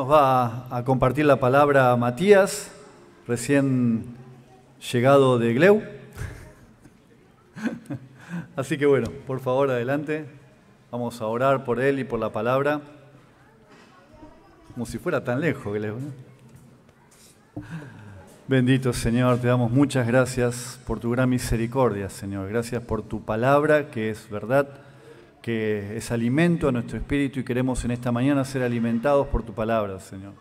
Nos va a compartir la palabra Matías, recién llegado de Gleu. Así que bueno, por favor, adelante. Vamos a orar por él y por la palabra. Como si fuera tan lejos, Gleu, ¿no? Bendito Señor, te damos muchas gracias por tu gran misericordia, Señor. Gracias por tu palabra, que es verdad, que es alimento a nuestro espíritu y queremos en esta mañana ser alimentados por tu palabra, Señor.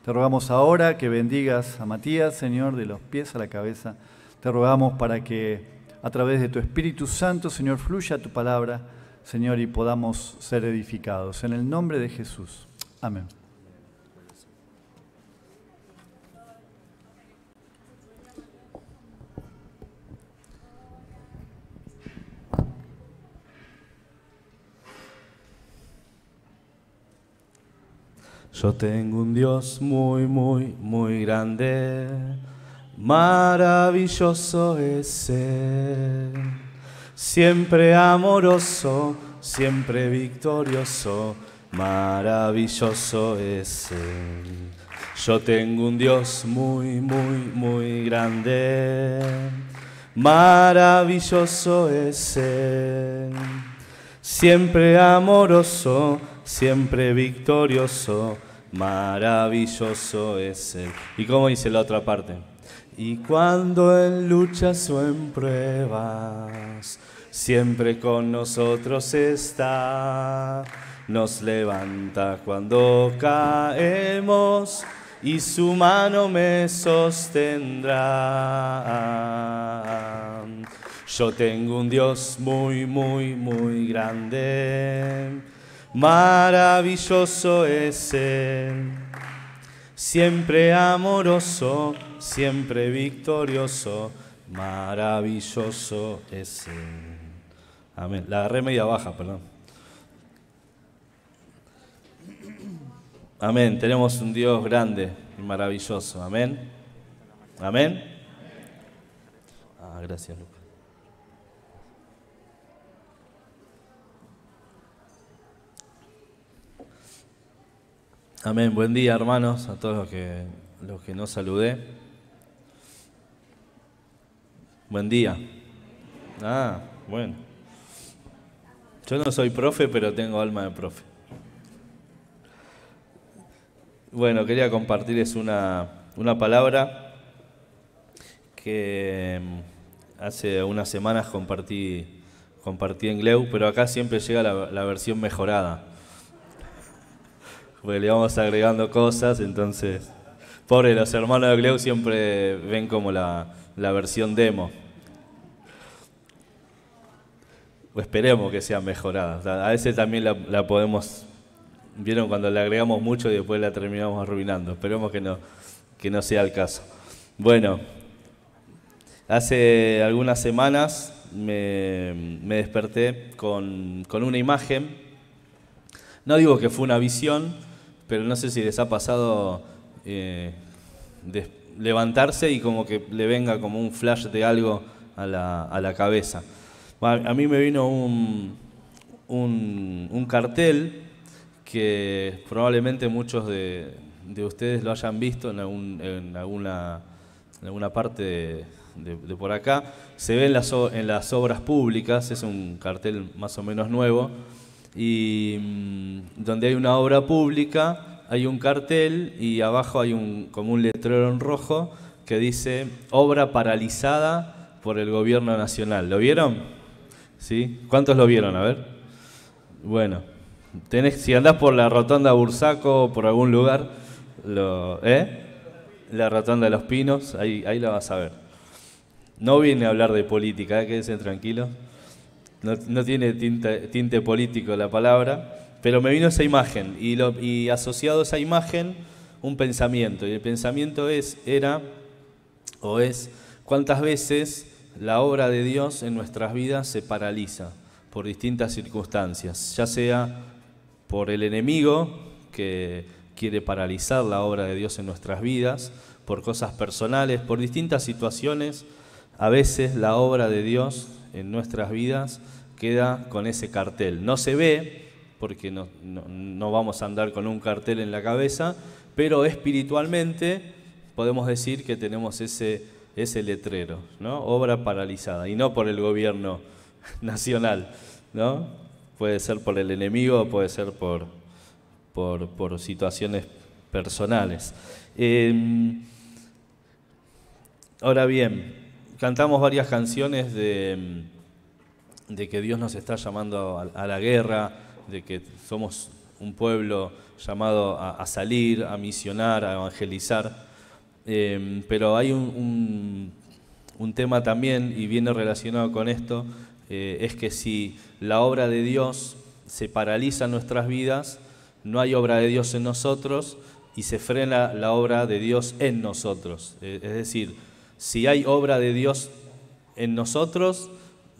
Te rogamos ahora que bendigas a Matías, Señor, de los pies a la cabeza. Te rogamos para que a través de tu Espíritu Santo, Señor, fluya tu palabra, Señor, y podamos ser edificados. En el nombre de Jesús. Amén. Yo tengo un Dios muy, muy, muy grande, maravilloso es Él, siempre amoroso, siempre victorioso, maravilloso es Él. Yo tengo un Dios muy, muy, muy grande, maravilloso es Él, siempre amoroso, siempre victorioso, maravilloso es Él. ¿Y cómo dice la otra parte? Y cuando en luchas o en pruebas, siempre con nosotros está. Nos levanta cuando caemos y su mano me sostendrá. Yo tengo un Dios muy, muy, muy grande, maravilloso es Él, siempre amoroso, siempre victorioso, maravilloso es Él. Amén. La agarré media baja, perdón. Amén. Tenemos un Dios grande y maravilloso. Amén. Amén. Gracias, Lucas. Amén. Buen día, hermanos, a todos los que no saludé. Buen día. Bueno. Yo no soy profe, pero tengo alma de profe. Bueno, quería compartirles una palabra que hace unas semanas compartí en Gleu, pero acá siempre llega la versión mejorada. Porque le vamos agregando cosas, entonces, pobre, los hermanos de Gleu siempre ven como la versión demo. O esperemos que sea mejorada. A veces también la podemos, vieron cuando le agregamos mucho y después la terminamos arruinando. Esperemos que no sea el caso. Bueno, hace algunas semanas me desperté con una imagen. No digo que fue una visión, pero no sé si les ha pasado de levantarse y como que le venga como un flash de algo a la cabeza. Bueno, a mí me vino un cartel que probablemente muchos de ustedes lo hayan visto en alguna parte de por acá. Se ve en las obras públicas, es un cartel más o menos nuevo. Y donde hay una obra pública, hay un cartel y abajo hay como un letrero en rojo que dice obra paralizada por el gobierno nacional. ¿Lo vieron? ¿Sí? ¿Cuántos lo vieron? A ver. Bueno, si andás por la rotonda Bursaco o por algún lugar, la rotonda de los Pinos, ahí la vas a ver. No vine a hablar de política, quédense tranquilos. No tiene tinte político la palabra, pero me vino esa imagen y asociado a esa imagen un pensamiento. Y el pensamiento era cuántas veces la obra de Dios en nuestras vidas se paraliza por distintas circunstancias, ya sea por el enemigo que quiere paralizar la obra de Dios en nuestras vidas, por cosas personales, por distintas situaciones. A veces la obra de Dios en nuestras vidas queda con ese cartel. No se ve, porque no vamos a andar con un cartel en la cabeza, pero espiritualmente podemos decir que tenemos ese letrero, ¿no? Obra paralizada, y no por el gobierno nacional, ¿no? Puede ser por el enemigo, puede ser por situaciones personales. Ahora bien, cantamos varias canciones de que Dios nos está llamando a la guerra, de que somos un pueblo llamado a salir, a misionar, a evangelizar. Pero hay un tema también, y viene relacionado con esto, es que si la obra de Dios se paraliza en nuestras vidas, no hay obra de Dios en nosotros y se frena la obra de Dios en nosotros. Es decir, si hay obra de Dios en nosotros,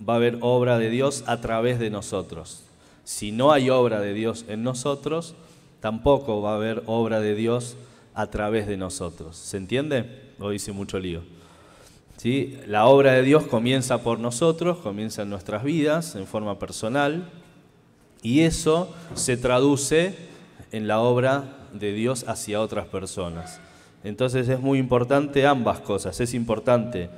va a haber obra de Dios a través de nosotros. Si no hay obra de Dios en nosotros, tampoco va a haber obra de Dios a través de nosotros. ¿Se entiende? O hice mucho lío. ¿Sí? La obra de Dios comienza por nosotros, comienza en nuestras vidas, en forma personal, y eso se traduce en la obra de Dios hacia otras personas. Entonces es muy importante ambas cosas. Es importante,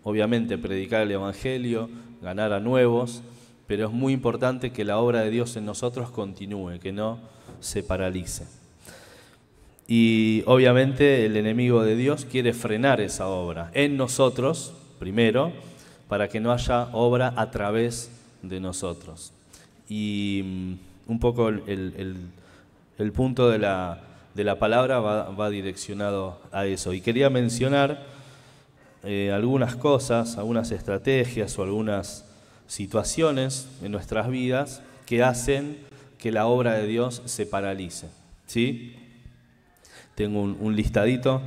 obviamente, predicar el Evangelio, ganar a nuevos, pero es muy importante que la obra de Dios en nosotros continúe, que no se paralice. Y obviamente el enemigo de Dios quiere frenar esa obra en nosotros, primero, para que no haya obra a través de nosotros. Y un poco el punto de la palabra va direccionado a eso. Y quería mencionar algunas cosas, algunas estrategias o algunas situaciones en nuestras vidas que hacen que la obra de Dios se paralice. ¿Sí? Tengo un listadito.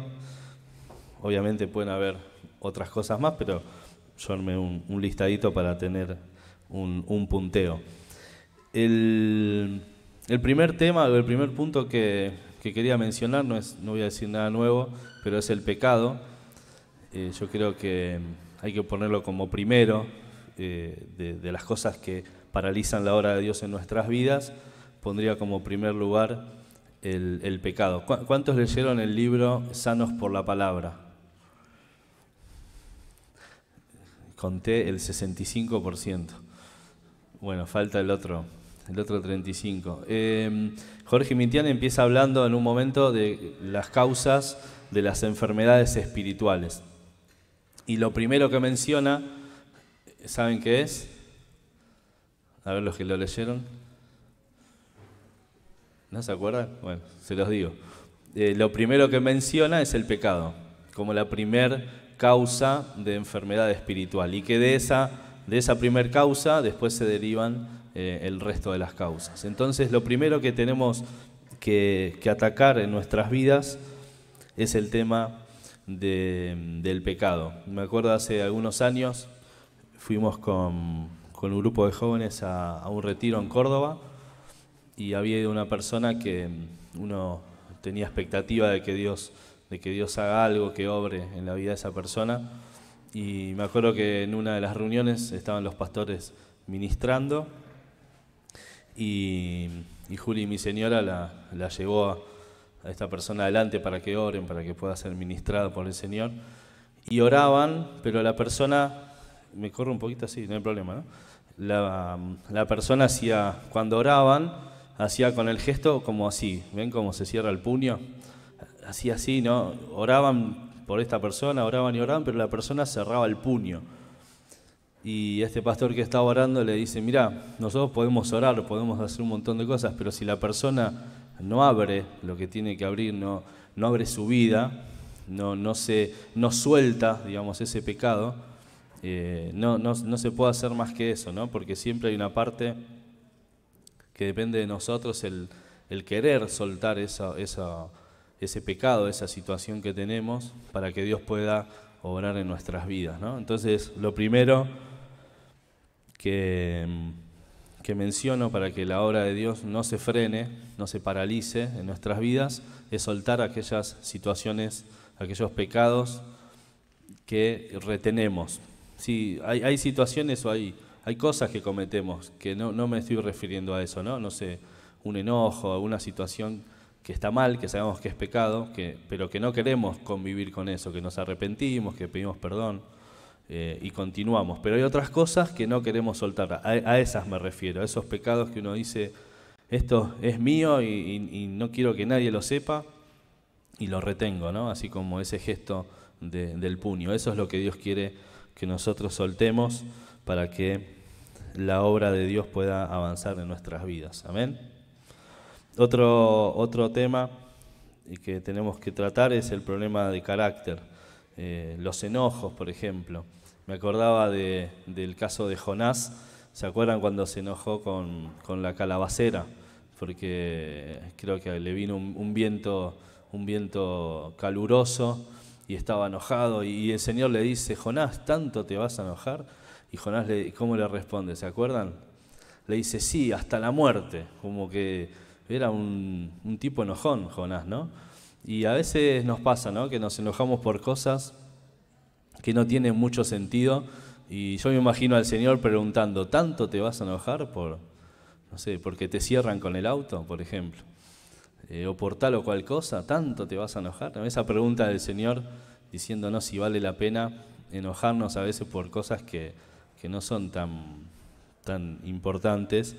Obviamente pueden haber otras cosas más, pero yo armé un listadito para tener un punteo. El primer tema, o el primer punto que quería mencionar, no voy a decir nada nuevo, pero es el pecado. Yo creo que hay que ponerlo como primero de las cosas que paralizan la obra de Dios en nuestras vidas. Pondría como primer lugar el pecado. ¿Cuántos leyeron el libro Sanos por la Palabra? Conté el 65%. Bueno, falta el otro 35%. Jorge Mitian empieza hablando en un momento de las causas de las enfermedades espirituales. Y lo primero que menciona, ¿saben qué es? A ver los que lo leyeron. ¿No se acuerdan? Bueno, se los digo. Lo primero que menciona es el pecado, como la primer causa de enfermedad espiritual. Y que de esa primer causa después se derivan el resto de las causas. Entonces, lo primero que tenemos que atacar en nuestras vidas es el tema del pecado. Me acuerdo hace algunos años, fuimos con un grupo de jóvenes a un retiro en Córdoba, y había una persona que uno tenía expectativa de que Dios haga algo, que obre en la vida de esa persona. Y me acuerdo que en una de las reuniones estaban los pastores ministrando, y Juli, mi señora, la llevó a esta persona adelante para que oren, para que pueda ser ministrada por el Señor. Y oraban, pero la persona, me corro un poquito así, no hay problema, ¿no? La persona cuando oraban, hacía con el gesto como así, ¿ven cómo se cierra el puño? Hacía así, ¿no? Oraban por esta persona, oraban y oraban, pero la persona cerraba el puño. Y este pastor que estaba orando le dice, mirá, nosotros podemos orar, podemos hacer un montón de cosas, pero si la persona no abre lo que tiene que abrir, no abre su vida, no suelta, digamos, ese pecado, no se puede hacer más que eso, ¿no? Porque siempre hay una parte que depende de nosotros, el querer soltar ese pecado, esa situación que tenemos, para que Dios pueda obrar en nuestras vidas, ¿no? Entonces, lo primero que menciono para que la obra de Dios no se frene, no se paralice en nuestras vidas, es soltar aquellas situaciones, aquellos pecados que retenemos. Sí, hay situaciones o hay cosas que cometemos, que no me estoy refiriendo a eso, ¿no? No sé, un enojo, alguna situación que está mal, que sabemos que es pecado, pero que no queremos convivir con eso, que nos arrepentimos, que pedimos perdón y continuamos. Pero hay otras cosas que no queremos soltar, a esas me refiero, a esos pecados que uno dice, esto es mío y no quiero que nadie lo sepa y lo retengo, ¿no? Así como ese gesto del puño. Eso es lo que Dios quiere que nosotros soltemos para que la obra de Dios pueda avanzar en nuestras vidas. Amén. Otro tema que tenemos que tratar es el problema de carácter. Los enojos, por ejemplo. Me acordaba del caso de Jonás. ¿Se acuerdan cuando se enojó con la calabacera? Porque creo que le vino un viento caluroso y estaba enojado. Y el Señor le dice, Jonás, ¿tanto te vas a enojar? Y Jonás, ¿cómo le responde? ¿Se acuerdan? Le dice, sí, hasta la muerte. Como que era un tipo enojón, Jonás, ¿no? Y a veces nos pasa, ¿no? Que nos enojamos por cosas que no tienen mucho sentido. Y yo me imagino al Señor preguntando, ¿tanto te vas a enojar por, no sé, porque te cierran con el auto, por ejemplo? O por tal o cual cosa, ¿tanto te vas a enojar? ¿No? Esa pregunta del Señor diciéndonos si vale la pena enojarnos a veces por cosas que no son tan importantes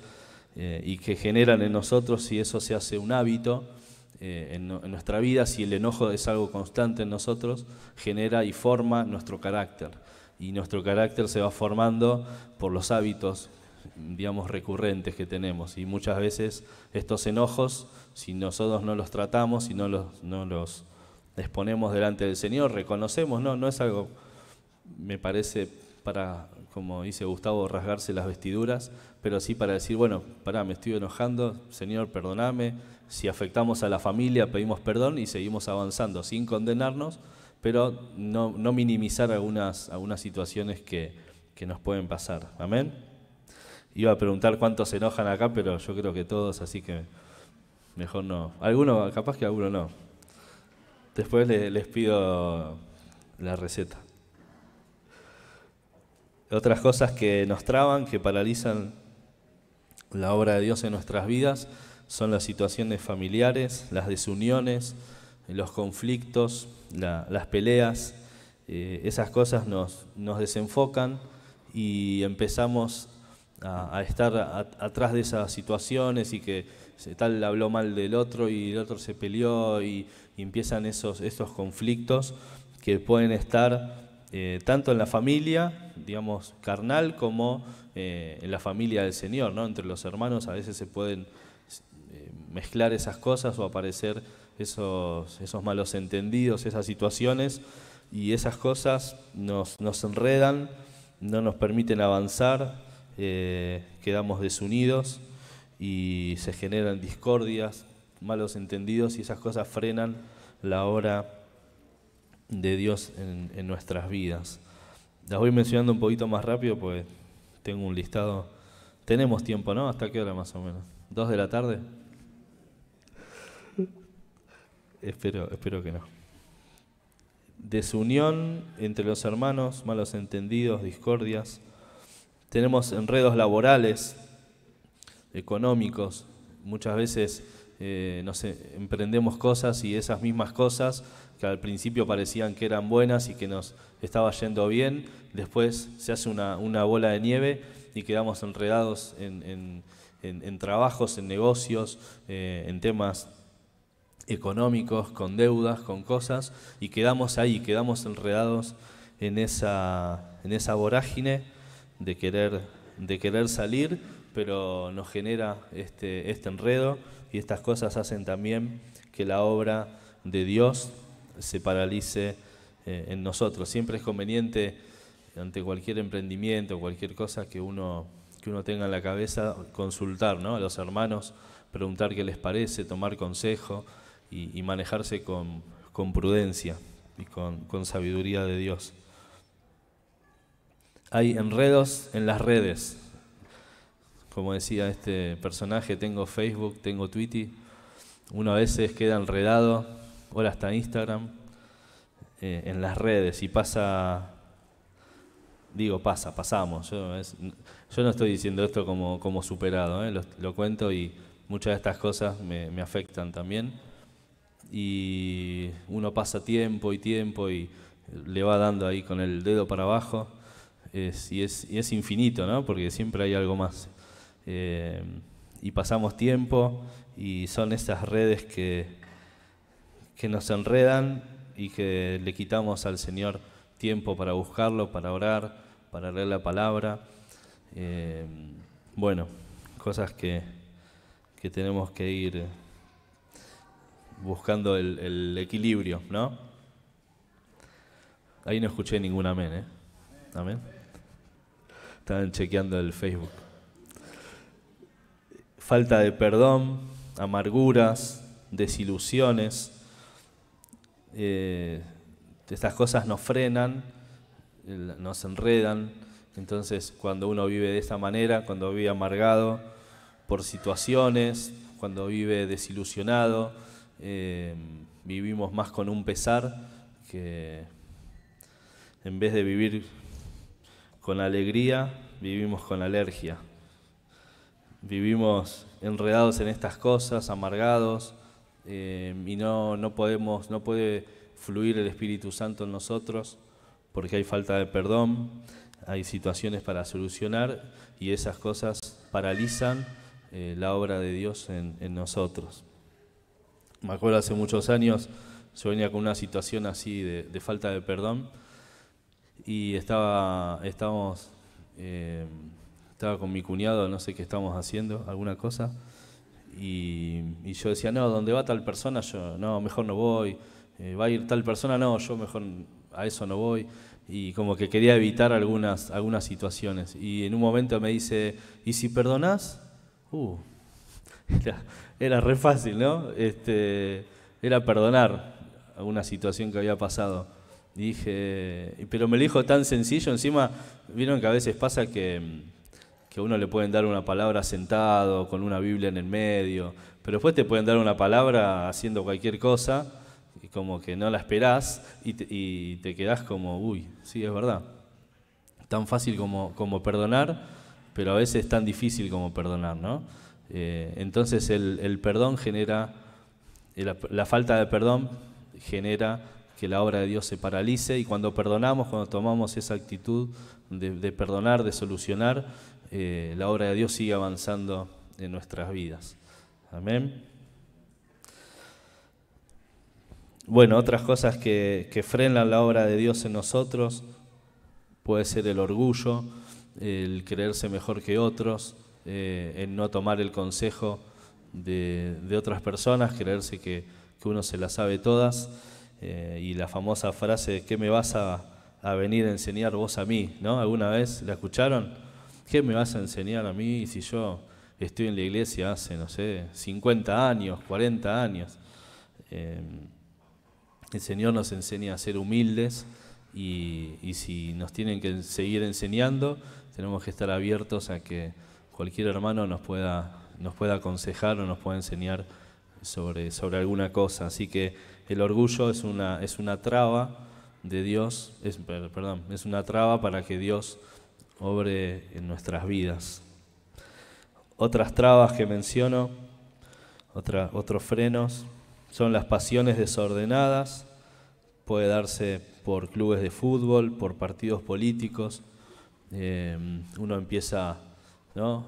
y que generan en nosotros, si eso se hace un hábito en nuestra vida, si el enojo es algo constante en nosotros, genera y forma nuestro carácter. Y nuestro carácter se va formando por los hábitos, digamos, recurrentes que tenemos. Y muchas veces estos enojos, si nosotros no los tratamos, si no los exponemos delante del Señor, reconocemos, no es algo, me parece, para, como dice Gustavo, rasgarse las vestiduras, pero sí para decir, bueno, pará, me estoy enojando, Señor, perdoname. Si afectamos a la familia, pedimos perdón y seguimos avanzando sin condenarnos, pero no minimizar algunas situaciones que nos pueden pasar. Amén. Iba a preguntar cuántos se enojan acá, pero yo creo que todos, así que mejor no. Algunos, capaz que algunos no. Después les pido la receta. Otras cosas que nos traban, que paralizan la obra de Dios en nuestras vidas, son las situaciones familiares, las desuniones, los conflictos, las peleas. Esas cosas nos desenfocan y empezamos a estar atrás de esas situaciones y que tal habló mal del otro y el otro se peleó y empiezan esos conflictos que pueden estar tanto en la familia, digamos, carnal, como en la familia del Señor, ¿no? Entre los hermanos a veces se pueden mezclar esas cosas o aparecer esos malos entendidos, esas situaciones, y esas cosas nos enredan, no nos permiten avanzar, quedamos desunidos y se generan discordias, malos entendidos, y esas cosas frenan la obra de Dios en nuestras vidas. Las voy mencionando un poquito más rápido porque tengo un listado. Tenemos tiempo, ¿no? ¿Hasta qué hora más o menos? ¿2 de la tarde? Espero que no. Desunión entre los hermanos, malos entendidos, discordias. Tenemos enredos laborales, económicos. Muchas veces emprendemos cosas y esas mismas cosas que al principio parecían que eran buenas y que nos estaba yendo bien, después se hace una bola de nieve y quedamos enredados en trabajos, en negocios, en temas económicos, con deudas, con cosas, y quedamos ahí, quedamos enredados en esa vorágine de querer salir, pero nos genera este enredo, y estas cosas hacen también que la obra de Dios se paralice en nosotros. Siempre es conveniente, ante cualquier emprendimiento, cualquier cosa que uno tenga en la cabeza, consultar, ¿no?, a los hermanos, preguntar qué les parece, tomar consejo y manejarse con prudencia y con sabiduría de Dios. Hay enredos en las redes. Como decía este personaje, tengo Facebook, tengo Twitter. Uno a veces queda enredado, ahora hasta Instagram, en las redes, y pasamos. Yo no estoy diciendo esto como superado, lo cuento y muchas de estas cosas me afectan también. Y uno pasa tiempo y le va dando ahí con el dedo para abajo. Y es infinito, ¿no? Porque siempre hay algo más. Y pasamos tiempo y son esas redes que nos enredan y que le quitamos al Señor tiempo para buscarlo, para orar, para leer la palabra. Bueno, cosas que tenemos que ir buscando el equilibrio, ¿no? Ahí no escuché ningún amén, ¿eh? Amén. Estaban chequeando el Facebook. Falta de perdón, amarguras, desilusiones. Estas cosas nos frenan, nos enredan. Entonces, cuando uno vive de esta manera, cuando vive amargado por situaciones, cuando vive desilusionado, vivimos más con un pesar que en vez de vivir con alegría, vivimos con alergia. Vivimos enredados en estas cosas, amargados, y no puede fluir el Espíritu Santo en nosotros porque hay falta de perdón, hay situaciones para solucionar y esas cosas paralizan la obra de Dios en nosotros. Me acuerdo hace muchos años, yo venía con una situación así de falta de perdón y estaba con mi cuñado, no sé qué estábamos haciendo, alguna cosa, y yo decía, no, ¿dónde va tal persona? Yo, no, mejor no voy. ¿Va a ir tal persona? No, yo mejor a eso no voy. Y como que quería evitar algunas situaciones. Y en un momento me dice, ¿y si perdonás? Era re fácil, ¿no? Era perdonar alguna situación que había pasado. Y dije, pero me lo dijo tan sencillo, encima, vieron que a veces pasa que a uno le pueden dar una palabra sentado, con una Biblia en el medio, pero después te pueden dar una palabra haciendo cualquier cosa, y como que no la esperás, y te quedás como, uy, sí, es verdad. Tan fácil como perdonar, pero a veces tan difícil como perdonar, ¿no? Entonces el perdón genera, la falta de perdón genera que la obra de Dios se paralice, y cuando perdonamos, cuando tomamos esa actitud de perdonar, de solucionar, la obra de Dios sigue avanzando en nuestras vidas. Amén. Bueno, otras cosas que frenan la obra de Dios en nosotros puede ser el orgullo, el creerse mejor que otros, el no tomar el consejo de otras personas, creerse que uno se las sabe todas, y la famosa frase, ¿qué me vas a venir a enseñar vos a mí? ¿No? ¿Alguna vez la escucharon? ¿Qué me vas a enseñar a mí si yo estoy en la iglesia hace, no sé, 50 años, 40 años? El Señor nos enseña a ser humildes y si nos tienen que seguir enseñando, tenemos que estar abiertos a que cualquier hermano nos pueda aconsejar o nos pueda enseñar sobre alguna cosa. Así que el orgullo es una traba de Dios, es una traba para que Dios obre en nuestras vidas. Otras trabas que menciono, otros frenos, son las pasiones desordenadas. Puede darse por clubes de fútbol, por partidos políticos. Uno empieza, ¿no?,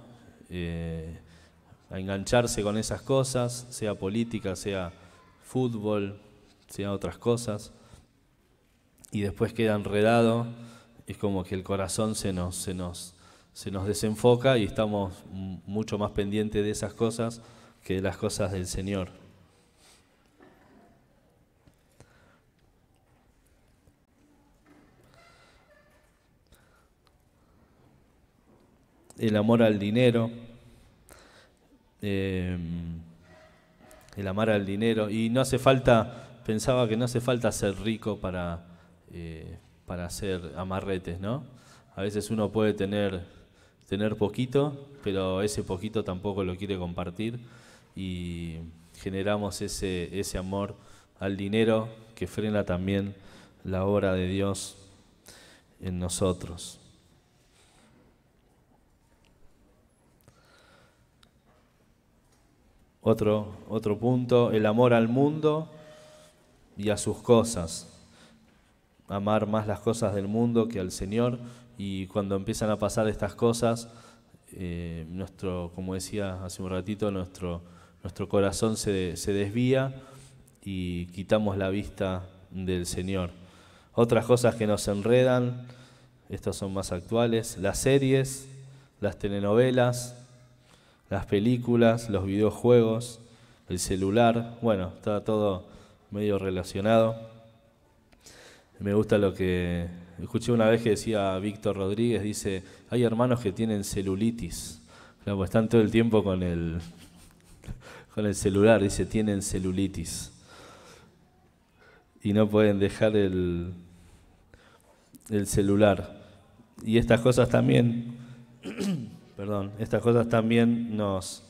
a engancharse con esas cosas, sea política, sea fútbol, sea otras cosas, y después queda enredado. Es como que el corazón se nos desenfoca y estamos mucho más pendientes de esas cosas que de las cosas del Señor. El amor al dinero, el amar al dinero, y no hace falta, pensaba que no hace falta ser rico para hacer amarretes, ¿no? A veces uno puede tener poquito, pero ese poquito tampoco lo quiere compartir, y generamos ese amor al dinero que frena también la obra de Dios en nosotros. Otro punto, el amor al mundo y a sus cosas. Amar más las cosas del mundo que al Señor, y cuando empiezan a pasar estas cosas, como decía hace un ratito, nuestro corazón se desvía y quitamos la vista del Señor. Otras cosas que nos enredan, estas son más actuales: las series, las telenovelas, las películas, los videojuegos, el celular. Bueno, está todo medio relacionado. Me gusta lo que escuché una vez que decía Víctor Rodríguez, dice: hay hermanos que tienen celulitis. Claro, pues están todo el tiempo con el celular, dice, tienen celulitis. Y no pueden dejar el celular. Y estas cosas también, estas cosas también nos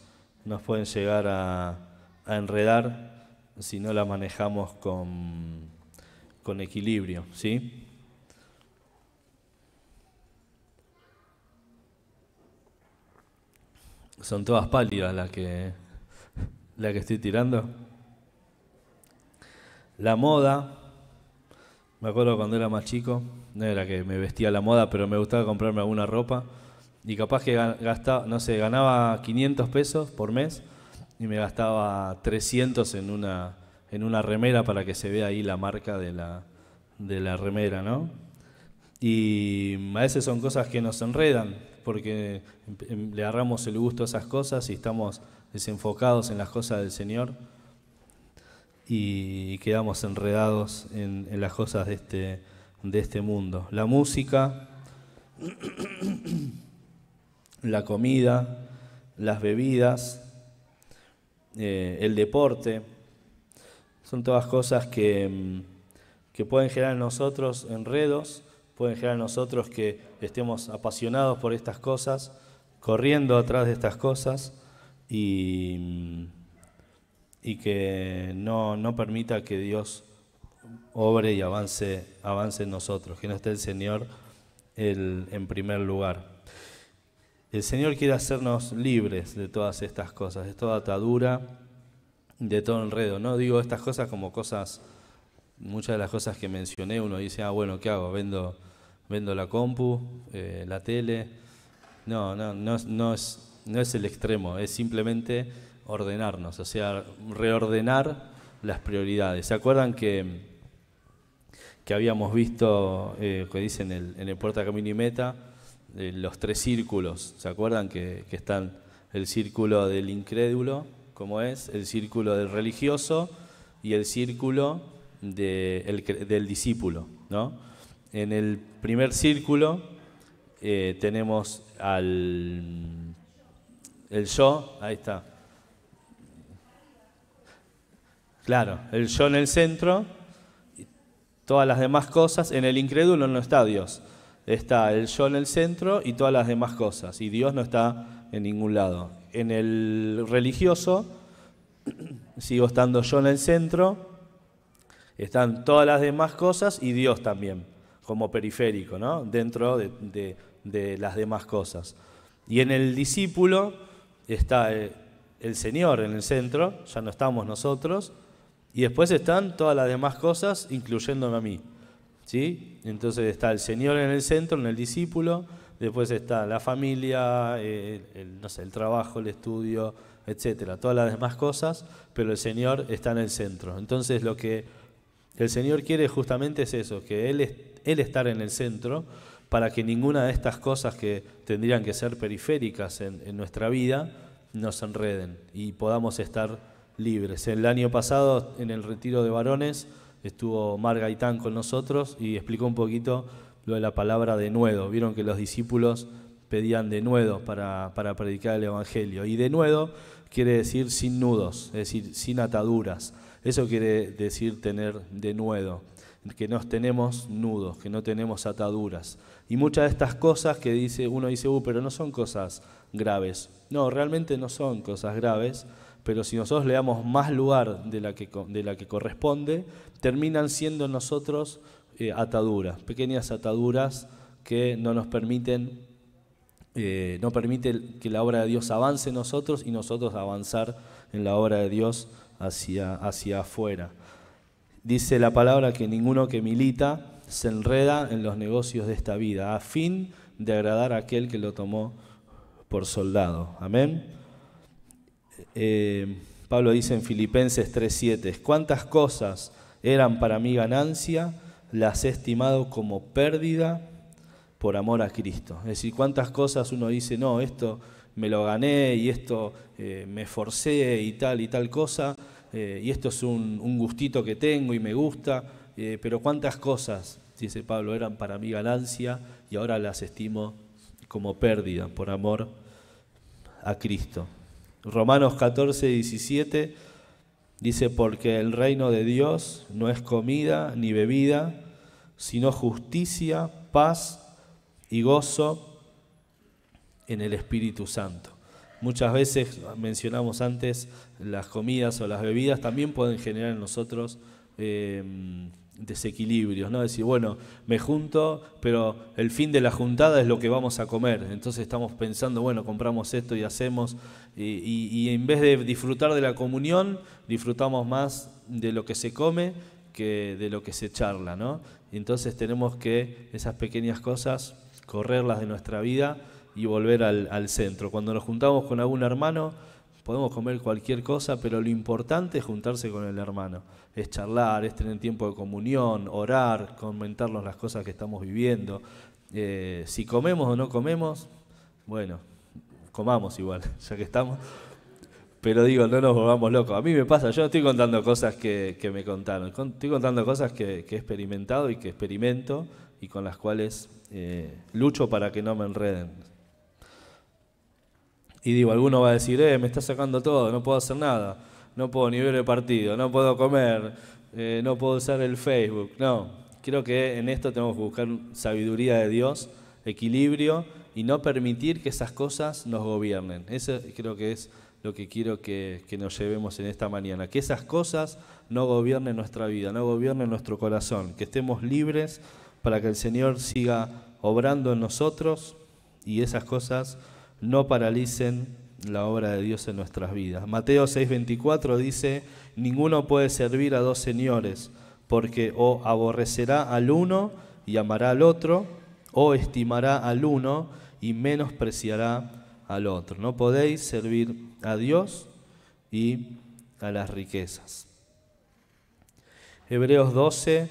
pueden llegar a enredar si no las manejamos con equilibrio, ¿sí? Son todas pálidas las que estoy tirando. La moda, me acuerdo cuando era más chico, no era que me vestía a la moda, pero me gustaba comprarme alguna ropa y capaz que gastaba, no sé, ganaba 500 pesos por mes y me gastaba 300 en una remera para que se vea ahí la marca de la remera, ¿no? Y a veces son cosas que nos enredan porque le agarramos el gusto a esas cosas y estamos desenfocados en las cosas del Señor y quedamos enredados en las cosas de este mundo. La música, la comida, las bebidas, el deporte, son todas cosas que pueden generar en nosotros enredos, pueden generar en nosotros que estemos apasionados por estas cosas, corriendo atrás de estas cosas y que no permita que Dios obre y avance en nosotros, que no esté el Señor en primer lugar. El Señor quiere hacernos libres de todas estas cosas, de toda atadura, de todo enredo. No digo estas cosas como cosas, muchas de las cosas que mencioné, uno dice, bueno, ¿qué hago? Vendo la compu, la tele. No es el extremo, es simplemente ordenarnos, o sea, reordenar las prioridades. ¿Se acuerdan que habíamos visto, que dice en el Puerta Camino y Meta, los 3 círculos? ¿Se acuerdan que están el círculo del incrédulo, como es, el círculo del religioso y el círculo del discípulo, ¿no? En el primer círculo tenemos el yo, ahí está. Claro, el yo en el centro, todas las demás cosas. En el incrédulo no está Dios. Está el yo en el centro y todas las demás cosas. Y Dios no está en ningún lado. En el religioso, sigo estando yo en el centro, están todas las demás cosas y Dios también, como periférico, ¿no? Dentro de las demás cosas. Y en el discípulo está el Señor en el centro, ya no estamos nosotros, y después están todas las demás cosas, incluyéndome a mí, ¿sí? Entonces está el Señor en el centro, en el discípulo, después está la familia, el trabajo, el estudio, etcétera, todas las demás cosas, pero el Señor está en el centro. Entonces lo que el Señor quiere justamente es eso, que Él estar en el centro, para que ninguna de estas cosas que tendrían que ser periféricas en nuestra vida nos enreden y podamos estar libres. El año pasado, en el retiro de varones, estuvo Mar Gaitán con nosotros y explicó un poquito lo de la palabra denuedo. Vieron que los discípulos pedían denuedo para predicar el Evangelio. Y denuedo quiere decir sin nudos, es decir, sin ataduras. Eso quiere decir tener denuedo, que no tenemos nudos, que no tenemos ataduras. Y muchas de estas cosas que uno dice, pero no son cosas graves. No, realmente no son cosas graves, pero si nosotros le damos más lugar de la que corresponde, terminan siendo en nosotros ataduras, pequeñas ataduras que no nos permiten no permite que la obra de Dios avance en nosotros y nosotros avanzar en la obra de Dios hacia afuera. Dice la palabra que ninguno que milita se enreda en los negocios de esta vida, a fin de agradar a aquel que lo tomó por soldado. Amén. Pablo dice en Filipenses 3:7, cuántas cosas eran para mí ganancia, las he estimado como pérdida por amor a Cristo. Es decir, cuántas cosas uno dice, no, esto me lo gané y esto me esforcé y tal cosa, y esto es un gustito que tengo y me gusta, pero cuántas cosas, dice Pablo, eran para mí ganancia y ahora las estimo como pérdida por amor a Cristo. Romanos 14:17 dice, porque el reino de Dios no es comida ni bebida, sino justicia, paz y gozo en el Espíritu Santo. Muchas veces, mencionamos antes, las comidas o las bebidas también pueden generar en nosotros desequilibrios, ¿no? Decir, bueno, me junto, pero el fin de la juntada es lo que vamos a comer. Entonces estamos pensando, bueno, compramos esto y hacemos, y en vez de disfrutar de la comunión, disfrutamos más de lo que se come que de lo que se charla, ¿no? Y entonces tenemos que esas pequeñas cosas correrlas de nuestra vida y volver al centro. Cuando nos juntamos con algún hermano, podemos comer cualquier cosa, pero lo importante es juntarse con el hermano, es charlar, es tener tiempo de comunión, orar, comentarnos las cosas que estamos viviendo. Si comemos o no comemos, bueno, comamos igual, ya que estamos. Pero digo, no nos volvamos locos. A mí me pasa, yo estoy contando cosas que me contaron. Estoy contando cosas que he experimentado y que experimento y con las cuales lucho para que no me enreden. Y digo, alguno va a decir, me está sacando todo, no puedo hacer nada. No puedo ni ver el partido, no puedo comer, no puedo usar el Facebook. No, creo que en esto tenemos que buscar sabiduría de Dios, equilibrio y no permitir que esas cosas nos gobiernen. Eso creo que es lo que quiero que nos llevemos en esta mañana. Que esas cosas no gobiernen nuestra vida, no gobiernen nuestro corazón. Que estemos libres para que el Señor siga obrando en nosotros y esas cosas no paralicen la obra de Dios en nuestras vidas. Mateo 6:24 dice, ninguno puede servir a dos señores, porque o aborrecerá al uno y amará al otro, o estimará al uno y menospreciará al otro. No podéis servir a Dios y a las riquezas. Hebreos 12,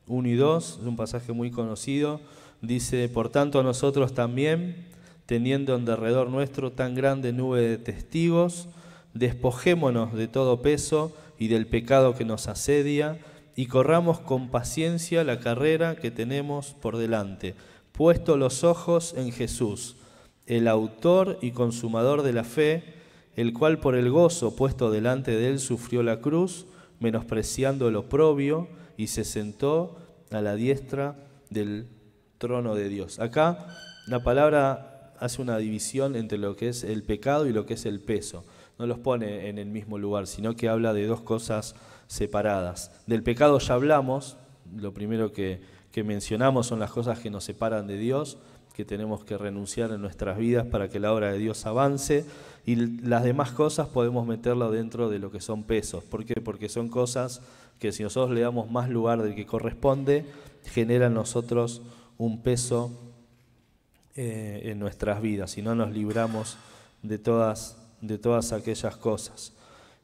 1 y 2, es un pasaje muy conocido, dice, por tanto nosotros también, teniendo en derredor nuestro tan grande nube de testigos, despojémonos de todo peso y del pecado que nos asedia, y corramos con paciencia la carrera que tenemos por delante, puesto los ojos en Jesús, el autor y consumador de la fe, el cual por el gozo puesto delante de él sufrió la cruz, menospreciando el oprobio, y se sentó a la diestra del trono de Dios. Acá la palabra hace una división entre lo que es el pecado y lo que es el peso. No los pone en el mismo lugar, sino que habla de dos cosas separadas. Del pecado ya hablamos, lo primero que mencionamos son las cosas que nos separan de Dios, que tenemos que renunciar en nuestras vidas para que la obra de Dios avance, y las demás cosas podemos meterlo dentro de lo que son pesos. ¿Por qué? Porque son cosas que si nosotros le damos más lugar del que corresponde, genera en nosotros un peso en nuestras vidas, y no nos libramos de todas aquellas cosas.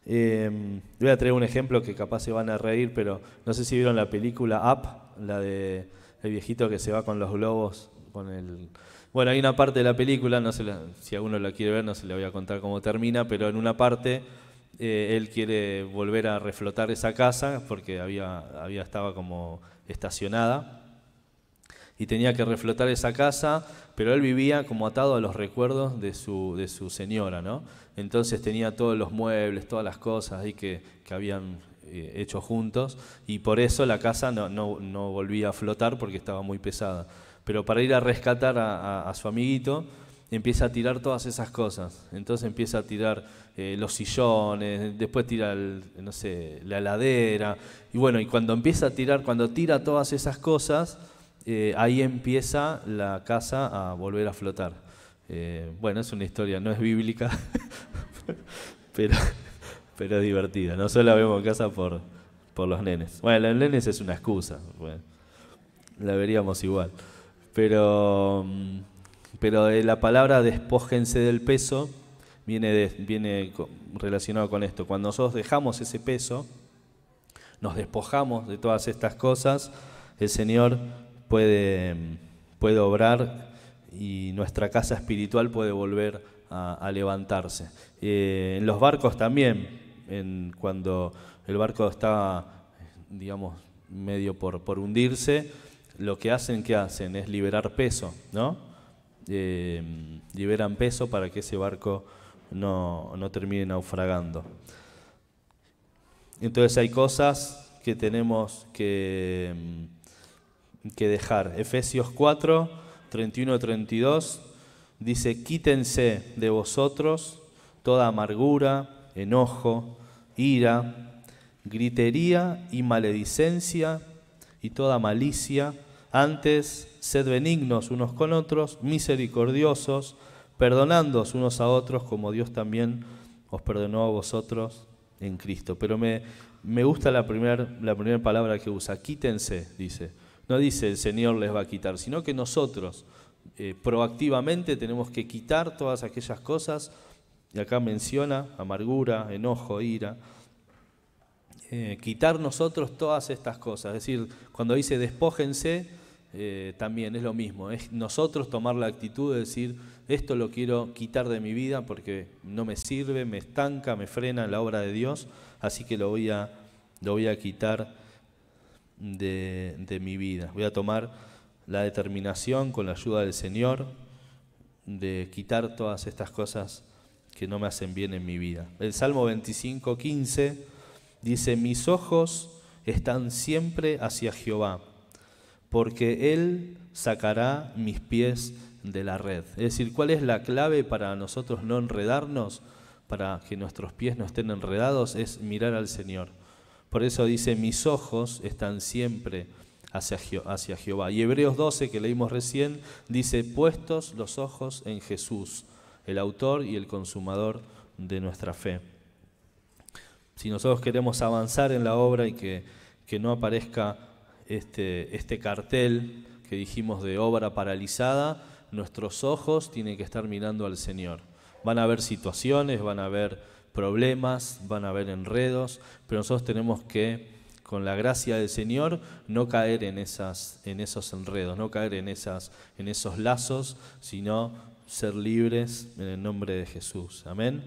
Voy a traer un ejemplo que capaz se van a reír, pero no sé si vieron la película Up, la de el viejito que se va con los globos, bueno, hay una parte de la película, no sé si alguno la quiere ver, no se le voy a contar cómo termina, pero en una parte él quiere volver a reflotar esa casa porque estaba como estacionada y tenía que reflotar esa casa, pero él vivía como atado a los recuerdos de su señora, ¿no? Entonces tenía todos los muebles, todas las cosas ahí que habían hecho juntos, y por eso la casa no volvía a flotar porque estaba muy pesada. Pero para ir a rescatar a su amiguito, empieza a tirar todas esas cosas. Entonces empieza a tirar los sillones, después tira la heladera, y bueno, y cuando tira todas esas cosas, ahí empieza la casa a volver a flotar. Bueno, es una historia, no es bíblica, pero es divertida. Nosotros la vemos en casa por los nenes. Bueno, los nenes es una excusa, bueno, la veríamos igual. Pero la palabra despójense del peso viene relacionado con esto. Cuando nosotros dejamos ese peso, nos despojamos de todas estas cosas, el Señor puede obrar y nuestra casa espiritual puede volver a levantarse. En los barcos también, cuando el barco está, digamos, medio por hundirse, lo que hacen, ¿qué hacen? Es liberar peso, ¿no? Liberan peso para que ese barco no termine naufragando. Entonces hay cosas que tenemos que dejar. Efesios 4, 31-32 dice: quítense de vosotros toda amargura, enojo, ira, gritería y maledicencia y toda malicia. Antes, sed benignos unos con otros, misericordiosos, perdonándoos unos a otros como Dios también os perdonó a vosotros en Cristo. Pero me gusta la primera palabra que usa, quítense, dice. No dice el Señor les va a quitar, sino que nosotros proactivamente tenemos que quitar todas aquellas cosas, y acá menciona amargura, enojo, ira, quitar nosotros todas estas cosas. Es decir, cuando dice despójense, también es lo mismo, es nosotros tomar la actitud de decir, esto lo quiero quitar de mi vida porque no me sirve, me estanca, me frena en la obra de Dios, así que lo voy a quitar de mi vida. Voy a tomar la determinación con la ayuda del Señor de quitar todas estas cosas que no me hacen bien en mi vida. El Salmo 25:15 dice: mis ojos están siempre hacia Jehová, porque Él sacará mis pies de la red. Es decir, ¿cuál es la clave para nosotros no enredarnos, para que nuestros pies no estén enredados? Es mirar al Señor. Por eso dice: mis ojos están siempre hacia Jehová. Y Hebreos 12, que leímos recién, dice: puestos los ojos en Jesús, el autor y el consumador de nuestra fe. Si nosotros queremos avanzar en la obra y que no aparezca este cartel que dijimos de obra paralizada, nuestros ojos tienen que estar mirando al Señor. Van a haber situaciones, van a haber problemas, van a haber enredos, pero nosotros tenemos que, con la gracia del Señor, no caer en esos enredos, no caer en esos lazos, sino ser libres en el nombre de Jesús. Amén.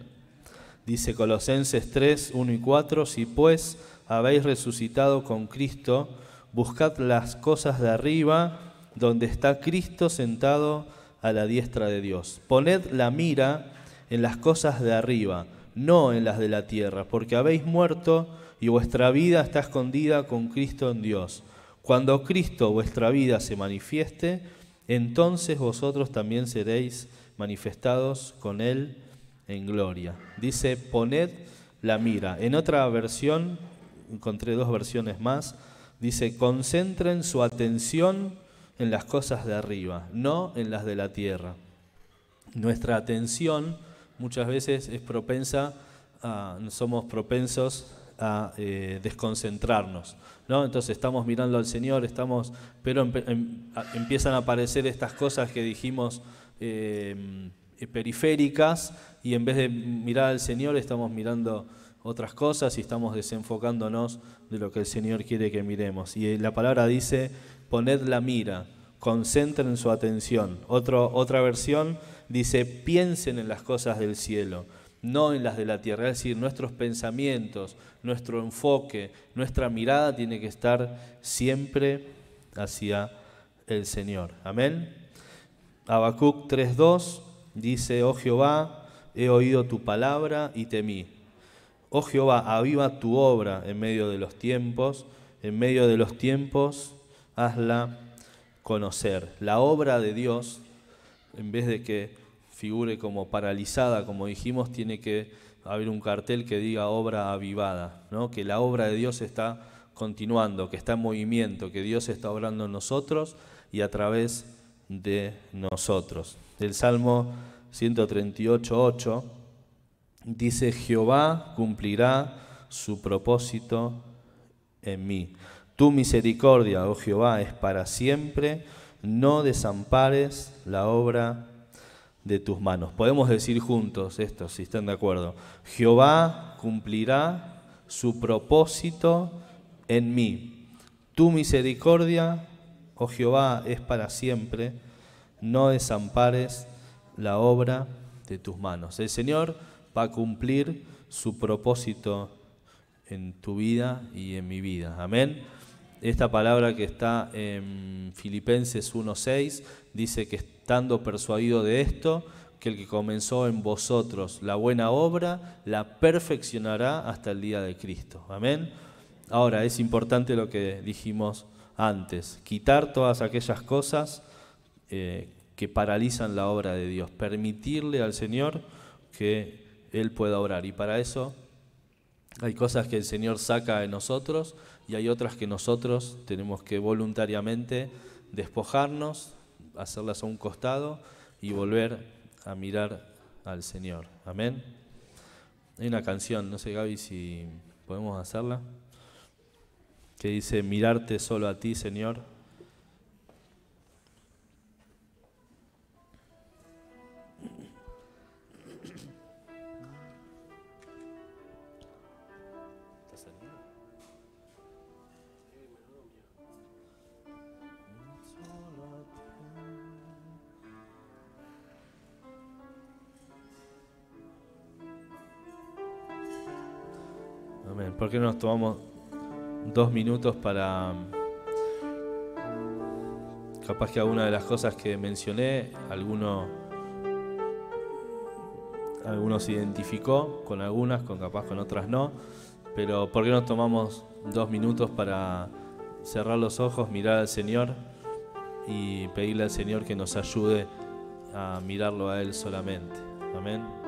Dice Colosenses 3, 1 y 4: si pues habéis resucitado con Cristo, buscad las cosas de arriba, donde está Cristo sentado a la diestra de Dios. Poned la mira en las cosas de arriba, no en las de la tierra, porque habéis muerto y vuestra vida está escondida con Cristo en Dios. Cuando Cristo, vuestra vida, se manifieste, entonces vosotros también seréis manifestados con Él en gloria. Dice: poned la mira. En otra versión, encontré 2 versiones más, dice: concentren su atención en las cosas de arriba, no en las de la tierra. Nuestra atención muchas veces somos propensos a desconcentrarnos, ¿no? Entonces estamos mirando al Señor, pero empiezan a aparecer estas cosas que dijimos periféricas, y en vez de mirar al Señor estamos mirando otras cosas y estamos desenfocándonos de lo que el Señor quiere que miremos. Y la palabra dice: poned la mira, concentren su atención. Otra versión dice: piensen en las cosas del cielo, no en las de la tierra. Es decir, nuestros pensamientos, nuestro enfoque, nuestra mirada tiene que estar siempre hacia el Señor. Amén. Habacuc 3:2 dice: oh Jehová, he oído tu palabra y temí. Oh Jehová, aviva tu obra en medio de los tiempos hazla conocer. La obra de Dios, en vez de que figure como paralizada, como dijimos, tiene que haber un cartel que diga obra avivada, ¿no? Que la obra de Dios está continuando, que está en movimiento, que Dios está obrando en nosotros y a través de nosotros. El Salmo 138:8 dice: Jehová cumplirá su propósito en mí. Tu misericordia, oh Jehová, es para siempre. No desampares la obra de tus manos. Podemos decir juntos esto, si están de acuerdo. Jehová cumplirá su propósito en mí. Tu misericordia, oh Jehová, es para siempre. No desampares la obra de tus manos. El Señor va a cumplir su propósito en tu vida y en mi vida. Amén. Esta palabra que está en Filipenses 1:6 dice que estando persuadido de esto, que el que comenzó en vosotros la buena obra, la perfeccionará hasta el día de Cristo. Amén. Ahora, es importante lo que dijimos antes, quitar todas aquellas cosas que paralizan la obra de Dios, permitirle al Señor que Él pueda obrar. Y para eso hay cosas que el Señor saca de nosotros y hay otras que nosotros tenemos que voluntariamente despojarnos, hacerlas a un costado y volver a mirar al Señor. Amén. Hay una canción, no sé, Gaby, si podemos hacerla, que dice: mirarte solo a ti, Señor. Amén. ¿Por qué no nos tomamos 2 minutos para, capaz que alguna de las cosas que mencioné, alguno se identificó con algunas, capaz con otras no, pero ¿por qué no tomamos 2 minutos para cerrar los ojos, mirar al Señor y pedirle al Señor que nos ayude a mirarlo a Él solamente? Amén.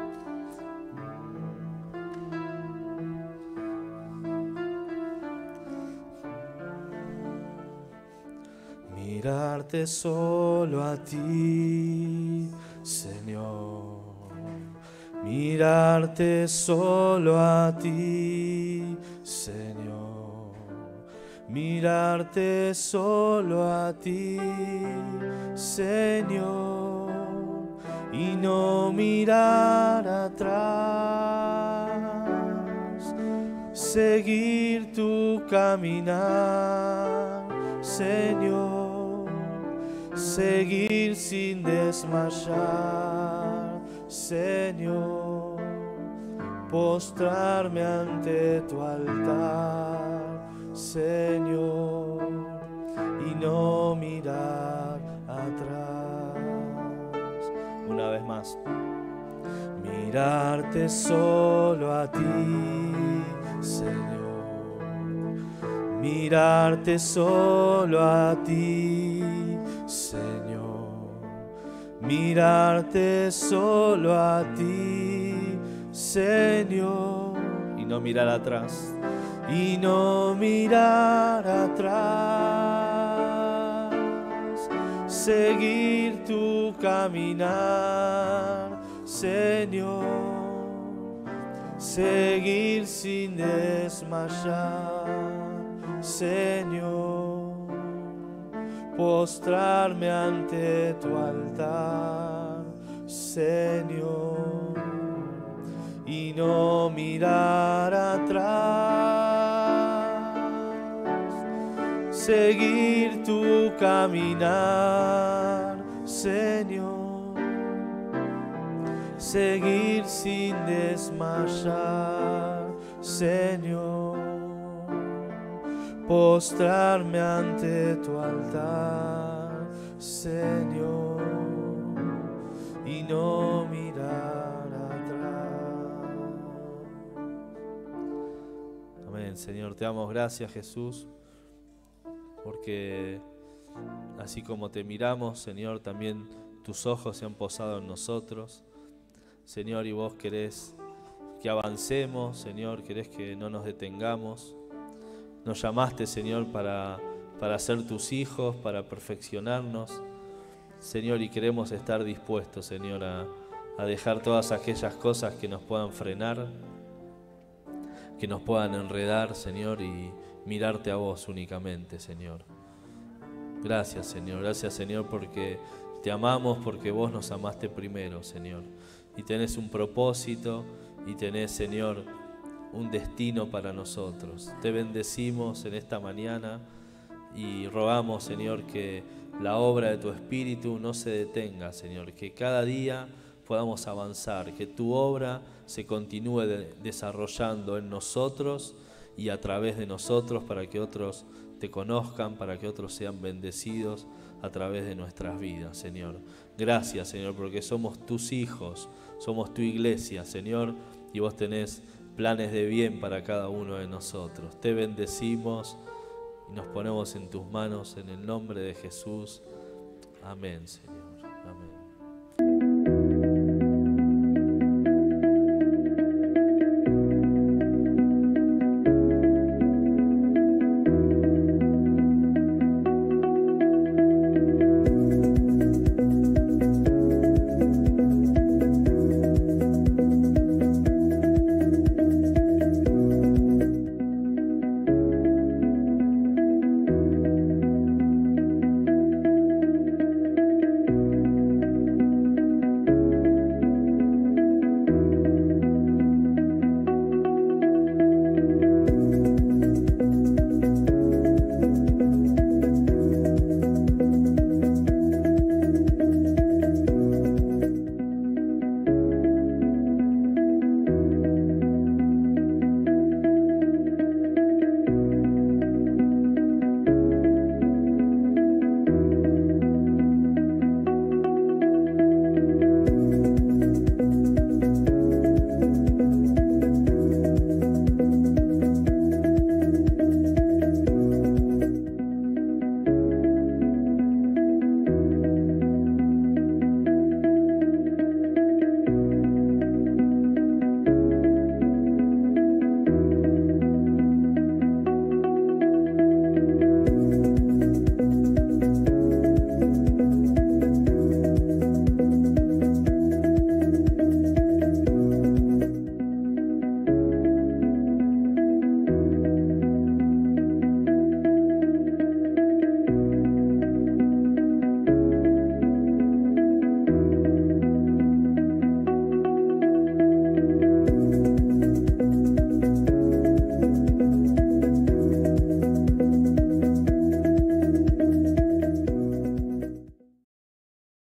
Mirarte solo a ti, Señor. Mirarte solo a ti, Señor. Mirarte solo a ti, Señor. Y no mirar atrás. Seguir tu caminar, Señor. Seguir sin desmayar, Señor. Postrarme ante tu altar, Señor, y no mirar atrás. Una vez más. Mirarte solo a ti, Señor. Mirarte solo a ti, Señor. Mirarte solo a ti, Señor. Y no mirar atrás. Y no mirar atrás. Seguir tu caminar, Señor. Seguir sin desmayar, Señor. Postrarme ante tu altar, Señor, y no mirar atrás. Seguir tu caminar, Señor. Seguir sin desmayar, Señor. Postrarme ante tu altar, Señor, y no mirar atrás. Amén, Señor, te damos gracias, Jesús, porque así como te miramos, Señor, también tus ojos se han posado en nosotros, Señor, y vos querés que avancemos, Señor, querés que no nos detengamos. Nos llamaste, Señor, para ser tus hijos, para perfeccionarnos. Señor, y queremos estar dispuestos, Señor, a dejar todas aquellas cosas que nos puedan frenar, que nos puedan enredar, Señor, y mirarte a vos únicamente, Señor. Gracias, Señor, porque te amamos, porque vos nos amaste primero, Señor. Y tenés un propósito y tenés, Señor, un destino para nosotros. Te bendecimos en esta mañana y rogamos, Señor, que la obra de tu Espíritu no se detenga, Señor, que cada día podamos avanzar, que tu obra se continúe desarrollando en nosotros y a través de nosotros para que otros te conozcan, para que otros sean bendecidos a través de nuestras vidas, Señor. Gracias, Señor, porque somos tus hijos, somos tu iglesia, Señor, y vos tenés planes de bien para cada uno de nosotros. Te bendecimos y nos ponemos en tus manos en el nombre de Jesús. Amén, Señor. Amén.